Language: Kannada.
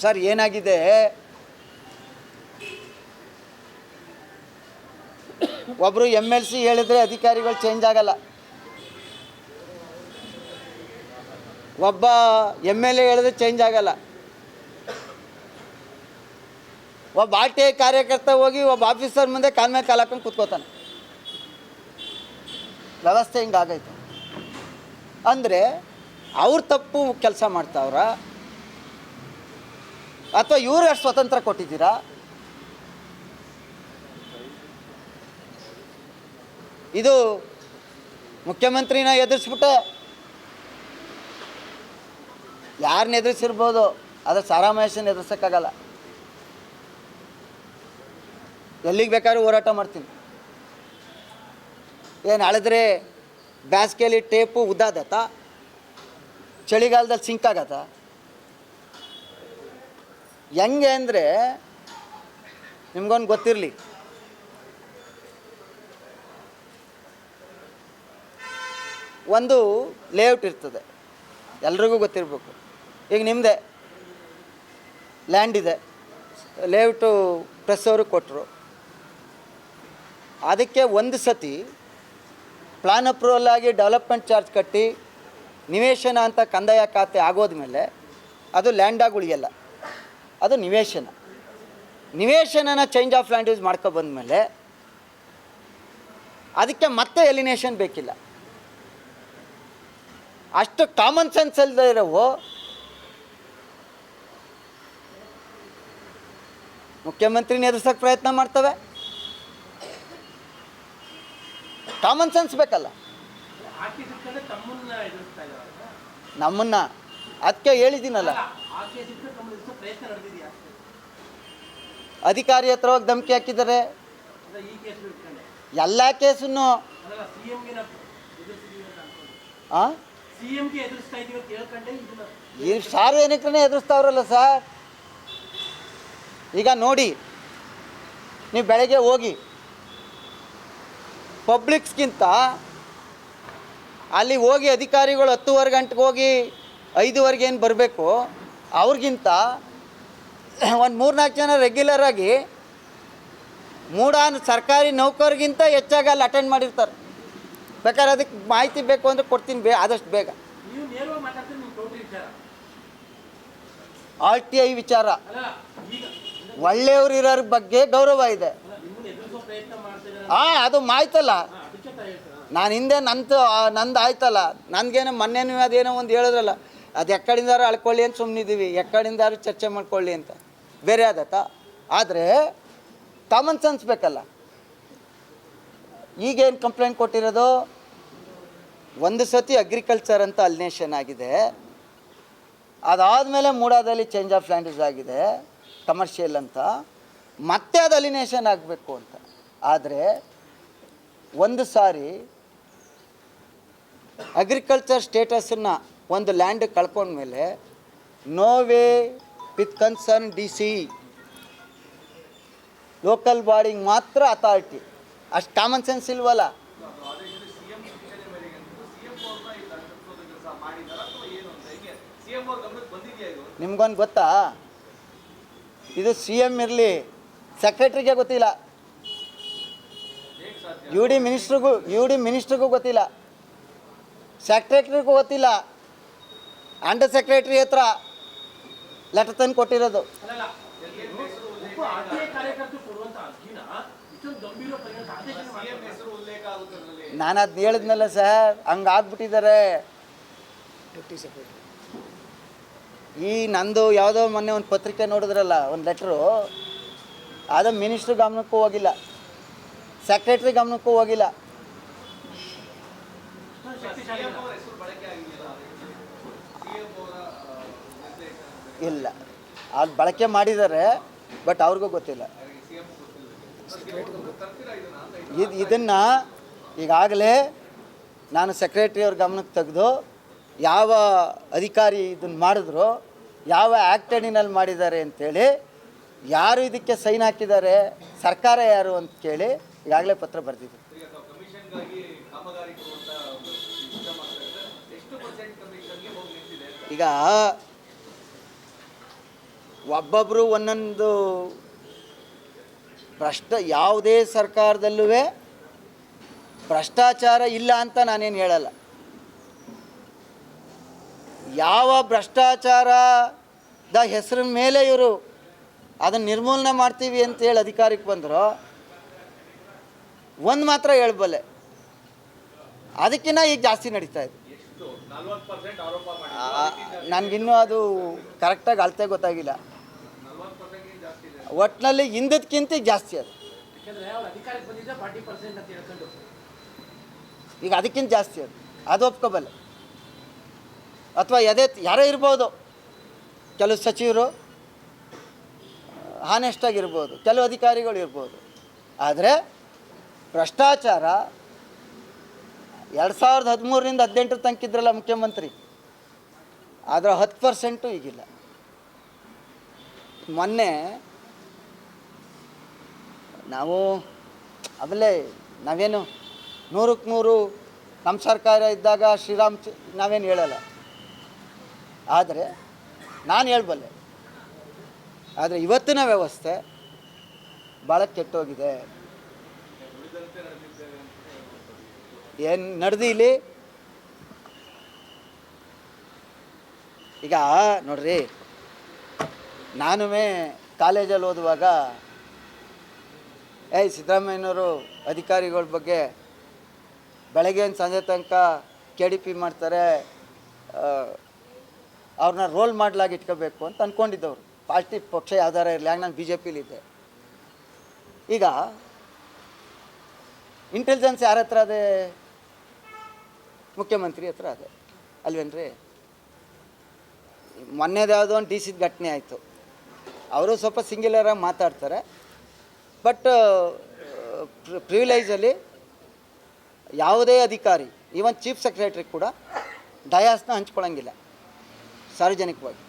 ಸರ್ ಏನಾಗಿದೆ, ಒಬ್ಬರು MLC ಹೇಳಿದರೆ ಅಧಿಕಾರಿಗಳು ಚೇಂಜ್ ಆಗಲ್ಲ, ಒಬ್ಬ MLA ಹೇಳಿದ್ರೆ ಚೇಂಜ್ ಆಗಲ್ಲ, ಒಬ್ಬ RTI ಕಾರ್ಯಕರ್ತ ಹೋಗಿ ಒಬ್ಬ ಆಫೀಸರ್ ಮುಂದೆ ಕಾಲ ಮೇಲೆ ಕಾಲು ಹಾಕೊಂಡು ಕೂತ್ಕೋತಾನೆ. ವ್ಯವಸ್ಥೆ ಹಿಂಗಾಗೈತೆ. ಅಂದರೆ ಅವ್ರು ತಪ್ಪು ಕೆಲಸ ಮಾಡ್ತಾವ್ರ ಅಥವಾ ಇವ್ರು ಅಷ್ಟು ಸ್ವತಂತ್ರ ಕೊಟ್ಟಿದ್ದೀರಾ? ಇದು ಮುಖ್ಯಮಂತ್ರಿನ ಎದುರಿಸ್ಬಿಟ್ಟೆ ಯಾರನ್ನ ಎದುರಿಸಿರ್ಬೋದು, ಆದರೆ ಸಾರಾ ಮಹೇಶನ ಎದುರಿಸೋಕ್ಕಾಗಲ್ಲ. ಎಲ್ಲಿಗೆ ಬೇಕಾದ್ರೂ ಹೋರಾಟ ಮಾಡ್ತೀನಿ. ಏನು ಅಳಿದ್ರೆ ಬೇಸಿಗೆಯಲ್ಲಿ ಟೇಪು ಉದ್ದಾದತ್ತ, ಚಳಿಗಾಲದಲ್ಲಿ ಸಿಂಕ್ ಆಗತ್ತ? ಹೆಂಗೆ ಅಂದರೆ ನಿಮ್ಗೊಂದು ಗೊತ್ತಿರಲಿ, ಒಂದು ಲೇಔಟ್ ಇರ್ತದೆ, ಎಲ್ರಿಗೂ ಗೊತ್ತಿರಬೇಕು. ಈಗ ನಿಮ್ಮದೇ ಲ್ಯಾಂಡ್ ಇದೆ, ಲೇಔಟು ಪ್ರೆಸ್ ಅವರು ಕೊಟ್ಟರು, ಅದಕ್ಕೆ ಒಂದು ಸತಿ ಪ್ಲಾನ್ ಅಪ್ರೂವಲ್ ಆಗಿ ಡೆವಲಪ್ಮೆಂಟ್ ಚಾರ್ಜ್ ಕಟ್ಟಿ ನಿವೇಶನ ಅಂತ ಕಂದಾಯ ಖಾತೆ ಆಗೋದ್ಮೇಲೆ ಅದು ಲ್ಯಾಂಡಾಗಿ ಉಳಿಯಲ್ಲ, ಅದು ನಿವೇಶನ. ನಿವೇಶನನ ಚೇಂಜ್ ಆಫ್ ಲ್ಯಾಂಡ್ ಯೂಸ್ ಮಾಡ್ಕೊಬಂದ್ಮೇಲೆ ಅದಕ್ಕೆ ಮತ್ತೆ ಎಲಿನೇಷನ್ ಬೇಕಿಲ್ಲ. ಅಷ್ಟು ಕಾಮನ್ ಸೆನ್ಸ್ ಅಲ್ಲದೆ ಇರೋವು ಮುಖ್ಯಮಂತ್ರಿನ ಎದುರಿಸೋಕ್ಕೆ ಪ್ರಯತ್ನ ಮಾಡ್ತವೆ. ಕಾಮನ್ ಸೆನ್ಸ್ ಬೇಕಲ್ಲ ನಮ್ಮನ್ನ. ಅದಕ್ಕೆ ಹೇಳಿದ್ದೀನಲ್ಲ, ಅಧಿಕಾರಿ ಹತ್ರ ಹೋಗಿ ಧಮಕಿ ಹಾಕಿದ್ದಾರೆ. ಎಲ್ಲ ಕೇಸನ್ನು ಈ ಸಾರ್ವಜನಿಕರನ್ನೇ ಎದುರಿಸ್ತಾವ್ರಲ್ಲ ಸರ್. ಈಗ ನೋಡಿ, ನೀವು ಬೆಳಗ್ಗೆ ಹೋಗಿ ಪಬ್ಲಿಕ್ಸ್ಗಿಂತ ಅಲ್ಲಿ ಹೋಗಿ ಅಧಿಕಾರಿಗಳು 10:15 ಗಂಟೆಗೆ ಹೋಗಿ 5:15 ಏನು ಬರಬೇಕು, ಅವ್ರಿಗಿಂತ ಒಂದು 3-4 ಜನ ರೆಗ್ಯುಲರಾಗಿ ಸರ್ಕಾರಿ ನೌಕರಿಗಿಂತ ಹೆಚ್ಚಾಗಿ ಅಲ್ಲಿ ಅಟೆಂಡ್ ಮಾಡಿರ್ತಾರೆ. ಬೇಕಾದ್ರೆ ಅದಕ್ಕೆ ಮಾಹಿತಿ ಬೇಕು ಅಂದರೆ ಕೊಡ್ತೀನಿ ಆದಷ್ಟು ಬೇಗ. RTI ವಿಚಾರ ಒಳ್ಳೆಯವ್ರು ಇರೋರ ಬಗ್ಗೆ ಗೌರವ ಇದೆ. ಅದು ಮಾಯ್ತಲ್ಲ, ನಾನು ಹಿಂದೆ ನಂದು ಆಯ್ತಲ್ಲ, ನನಗೇನೋ ಮೊನ್ನೆನೂ ಅದೇನೋ ಒಂದು ಹೇಳಿದ್ರಲ್ಲ, ಅದು ಎಕ್ಕಡಿಂದಾರು ಅಳ್ಕೊಳ್ಳಿ ಅಂತ ಸುಮ್ಮನಿದ್ದೀವಿ, ಎಕ್ಕಡಿಂದಾರು ಚರ್ಚೆ ಮಾಡ್ಕೊಳ್ಳಿ ಅಂತ. ಬೇರೆ ಆದತ್ತ. ಆದರೆ ಕಾಮನ್ ಸೆನ್ಸ್ ಬೇಕಲ್ಲ. ಈಗೇನು ಕಂಪ್ಲೇಂಟ್ ಕೊಟ್ಟಿರೋದು, ಒಂದು ಸತಿ ಅಗ್ರಿಕಲ್ಚರ್ ಅಂತ ಅಲಿನೇಷನ್ ಆಗಿದೆ, ಅದಾದಮೇಲೆ ಮೂಡಾದಲ್ಲಿ ಚೇಂಜ್ ಆಫ್ ಲ್ಯಾಂಡ್ ಯೂಸ್ ಆಗಿದೆ ಕಮರ್ಷಿಯಲ್ ಅಂತ, ಮತ್ತೆ ಅದು ಅಲಿನೇಷನ್ ಆಗಬೇಕು ಅಂತ. ಆದರೆ ಒಂದು ಸಾರಿ ಅಗ್ರಿಕಲ್ಚರ್ ಸ್ಟೇಟಸನ್ನು ಒಂದು ಲ್ಯಾಂಡ್ ಕಳ್ಕೊಂಡ್ಮೇಲೆ no way with concern DC local ಬಾಡಿಗೆ ಮಾತ್ರ ಅಥಾರಿಟಿ. ಅಷ್ಟು ಕಾಮನ್ ಸೆನ್ಸ್ ಇಲ್ವಲ್ಲ. ನಿಮ್ಗೊಂದು ಗೊತ್ತಾ, ಇದು CM ಇರಲಿ, ಸೆಕ್ರೆಟ್ರಿಗೆ ಗೊತ್ತಿಲ್ಲ, UD ಮಿನಿಸ್ಟ್ರಿಗೂ ಗೊತ್ತಿಲ್ಲ, ಸೆಕ್ರೆಟ್ರಿಗೂ ಗೊತ್ತಿಲ್ಲ, ಅಂಡರ್ ಸೆಕ್ರೆಟ್ರಿ ಹತ್ರ ಲೆಟರ್ ತಂದು ಕೊಟ್ಟಿರೋದು. ನಾನು ಅದು ಹೇಳಿದ್ನಲ್ಲ ಸರ್, ಹಂಗಾಗ್ಬಿಟ್ಟಿದ್ದಾರೆ. ಈ ನಂದು ಯಾವುದೋ ಮೊನ್ನೆ ಒಂದು ಪತ್ರಿಕೆ ನೋಡಿದ್ರಲ್ಲ, ಒಂದು ಲೆಟ್ರು, ಅದು ಮಿನಿಸ್ಟ್ರ್ ಗಮನಕ್ಕೂ ಹೋಗಿಲ್ಲ, ಸೆಕ್ರೆಟ್ರಿ ಗಮನಕ್ಕೂ ಹೋಗಿಲ್ಲ. ಇಲ್ಲ, ಅದು ಬಳಕೆ ಮಾಡಿದ್ದಾರೆ, ಬಟ್ ಅವ್ರಿಗೂ ಗೊತ್ತಿಲ್ಲ. ಇದನ್ನು ಈಗಾಗಲೇ ನಾನು ಸೆಕ್ರೆಟ್ರಿಯವ್ರ ಗಮನಕ್ಕೆ ತೆಗೆದು ಯಾವ ಅಧಿಕಾರಿ ಇದನ್ನು ಮಾಡಿದ್ರು, ಯಾವ ಆ್ಯಕ್ಟಡಿನಲ್ಲಿ ಮಾಡಿದ್ದಾರೆ ಅಂಥೇಳಿ, ಯಾರು ಇದಕ್ಕೆ ಸೈನ್ ಹಾಕಿದ್ದಾರೆ, ಸರ್ಕಾರ ಯಾರು ಅಂತ ಕೇಳಿ ಈಗಾಗಲೇ ಪತ್ರ ಬರೆದಿದ್ದೆ. ಈಗ ಒಬ್ಬೊಬ್ಬರು ಒಂದೊಂದು ಯಾವುದೇ ಸರ್ಕಾರದಲ್ಲೂ ಭ್ರಷ್ಟಾಚಾರ ಇಲ್ಲ ಅಂತ ನಾನೇನು ಹೇಳಲ್ಲ. ಯಾವ ಭ್ರಷ್ಟಾಚಾರದ ಹೆಸರಿನ ಮೇಲೆ ಇವರು ಅದನ್ನು ನಿರ್ಮೂಲನೆ ಮಾಡ್ತೀವಿ ಅಂತೇಳಿ ಅಧಿಕಾರಕ್ಕೆ ಬಂದರು, ಒಂದು ಮಾತ್ರ ಹೇಳ್ಬಲ್ಲೆ, ಅದಕ್ಕಿಂತ ಈಗ ಜಾಸ್ತಿ ನಡೀತಾ ಇದೆ. ನನಗಿನ್ನೂ ಅದು ಕರೆಕ್ಟಾಗಿ ಅಳತೆ ಗೊತ್ತಾಗಿಲ್ಲ. ಒಟ್ಟಿನಲ್ಲಿ ಹಿಂದಕ್ಕಿಂತ ಜಾಸ್ತಿ ಅದು. ಈಗ ಅದಕ್ಕಿಂತ ಜಾಸ್ತಿ ಅದು ಒಪ್ಕೋಬಲ್ಲ. ಅಥವಾ ಯಾರೇ ಇರ್ಬೋದು, ಕೆಲವು ಸಚಿವರು ಹಾನೆಸ್ಟಾಗಿರ್ಬೋದು, ಕೆಲವು ಅಧಿಕಾರಿಗಳು ಇರ್ಬೋದು. ಆದರೆ ಭ್ರಷ್ಟಾಚಾರ 2013ರಿಂದ 18 ತನಕ ಇದ್ರಲ್ಲ ಮುಖ್ಯಮಂತ್ರಿ, ಅದರ 10% ಈಗಿಲ್ಲ. ಮೊನ್ನೆ ನಾವು ಆಮೇಲೆ ನಾವೇನು 100ಕ್ಕೆ 100 ನಮ್ಮ ಸರ್ಕಾರ ಇದ್ದಾಗ ಶ್ರೀರಾಮ್ ನಾವೇನು ಹೇಳಲ್ಲ. ಆದರೆ ನಾನು ಹೇಳ್ಬಲ್ಲೆ, ಆದರೆ ಇವತ್ತಿನ ವ್ಯವಸ್ಥೆ ಭಾಳ ಕೆಟ್ಟೋಗಿದೆ. ಏನು ನಡೆದು ಇಲ್ಲಿ ಈಗ ನೋಡ್ರಿ, ನಾನು ಕಾಲೇಜಲ್ಲಿ ಓದುವಾಗ ಸಿದ್ದರಾಮಯ್ಯನವರು ಅಧಿಕಾರಿಗಳ ಬಗ್ಗೆ ಬೆಳಗ್ಗೆಯಿಂದ ಸಂಜೆ ತನಕ KDP ಮಾಡ್ತಾರೆ, ಅವ್ರನ್ನ ರೋಲ್ ಮಾಡಲಾಗಿ ಇಟ್ಕೋಬೇಕು ಅಂತ ಅಂದ್ಕೊಂಡಿದ್ದವ್ರು. ಪಕ್ಷ ಯಾವ್ದಾರ ಇರಲಿ, ಆಗ ನಾನು BJPಲಿದ್ದೆ. ಈಗ ಇಂಟೆಲಿಜೆನ್ಸ್ ಯಾರ ಹತ್ರ ಅದೇ? ಮುಖ್ಯಮಂತ್ರಿ ಹತ್ರ ಅದೇ ಅಲ್ವೇನ್ರಿ? ಮೊನ್ನೆದು ಯಾವುದೋ ಒಂದು DC ಘಟನೆ ಆಯಿತು, ಅವರು ಸ್ವಲ್ಪ ಸಿಂಗ್ಯುಲರಾಗಿ ಮಾತಾಡ್ತಾರೆ, ಬಟ್ ಪ್ರಿವಿಲೈಜಲ್ಲಿ ಯಾವುದೇ ಅಧಿಕಾರಿ, ಈವನ್ ಚೀಫ್ ಸೆಕ್ರೆಟರಿ ಕೂಡ ಡಯಾಸ್ನ ಹಂಚ್ಕೊಳ್ಳೋಂಗಿಲ್ಲ ಸಾರ್ವಜನಿಕವಾಗಿ.